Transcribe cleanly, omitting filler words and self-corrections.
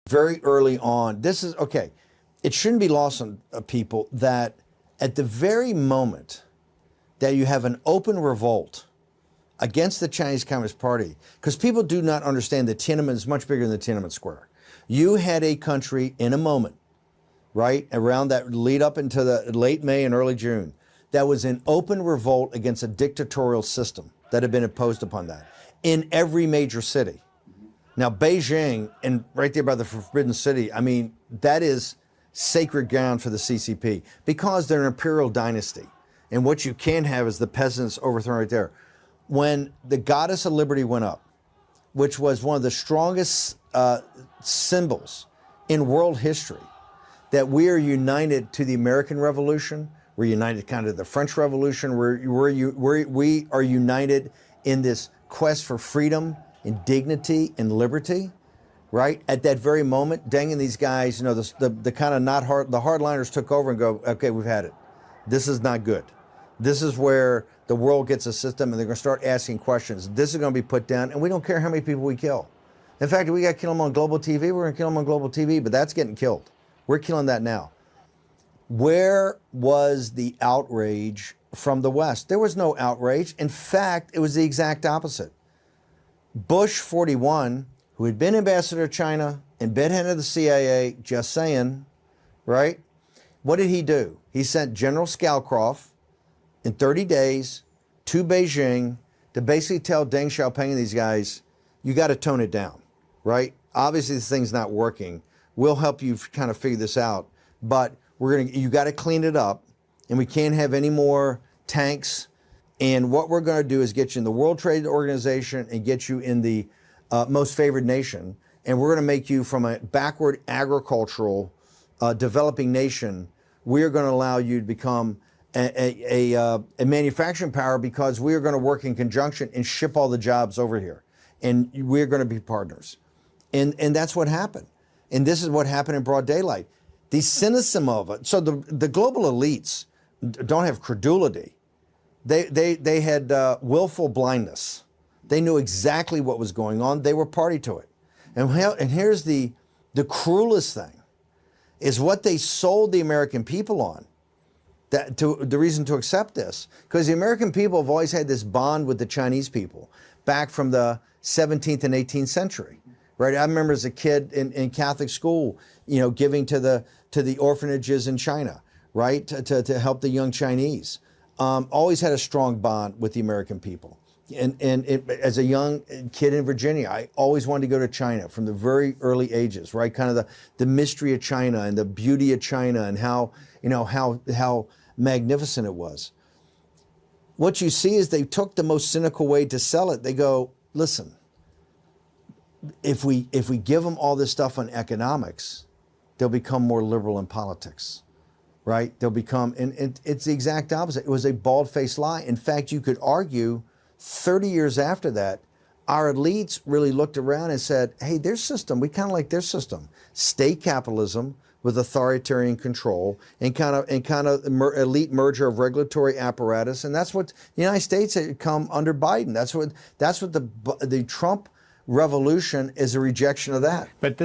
very early on. This is, okay, it shouldn't be lost on people that at the very moment that you have an open revolt against the Chinese Communist Party, because people do not understand that Tiananmen is much bigger than Tiananmen Square. You had a country in a moment, right, around that lead up into the late May and early June, that was in open revolt against a dictatorial system that had been imposed upon that in every major city. Now, Beijing, and right there by the Forbidden City, I mean, that is sacred ground for the CCP because they're an imperial dynasty. And what you can't have is the peasants overthrown right there. When the Goddess of Liberty went up, which was one of the strongest symbols in world history, that we are united to the American Revolution, we're united kind of the French Revolution, we are united in this quest for freedom and dignity and liberty, right? At that very moment, Deng and these guys, you know, the kind of not hard, the hardliners took over and go, okay, we've had it. This is not good. This is where the world gets a system and they're going to start asking questions. This is going to be put down, and we don't care how many people we kill. In fact, if we got to kill them on global TV, we're going to kill them on global TV, but that's getting killed. We're killing that now. Where was the outrage from the West? There was no outrage. In fact, it was the exact opposite. Bush 41, who had been ambassador to China and been head of the CIA, just saying, right? What did he do? He sent General Scowcroft in 30 days to Beijing to basically tell Deng Xiaoping and these guys, you got to tone it down, right? Obviously, this thing's not working. We'll help you kind of figure this out, but you got to clean it up, and we can't have any more tanks. And what we're going to do is get you in the World Trade Organization and get you in the most favored nation. And we're going to make you from a backward agricultural developing nation. We're going to allow you to become a manufacturing power because we are going to work in conjunction and ship all the jobs over here. And we're going to be partners. And that's what happened. And this is what happened in broad daylight. The cynicism of it. So the global elites don't have credulity. They had willful blindness. They knew exactly what was going on. They were party to it. And here's the cruelest thing, is what they sold the American people on. The reason to accept this, because the American people have always had this bond with the Chinese people back from the 17th and 18th century, right? I remember as a kid in Catholic school, you know, giving to the orphanages in China, right, to help the young Chinese. Always had a strong bond with the American people. As a young kid in Virginia, I always wanted to go to China from the very early ages, right? Kind of the mystery of China and the beauty of China and how, you know, how magnificent it was. What you see is they took the most cynical way to sell it. They go, listen, if we give them all this stuff on economics, they'll become more liberal in politics. Right? They'll become, and it's the exact opposite. It was a bald-faced lie. In fact, you could argue 30 years after that, our elites really looked around and said, hey, their system, we kind of like their system. State capitalism with authoritarian control and kind of elite merger of regulatory apparatus. And that's what the United States had come under Biden. That's what the Trump revolution is, a rejection of that. But this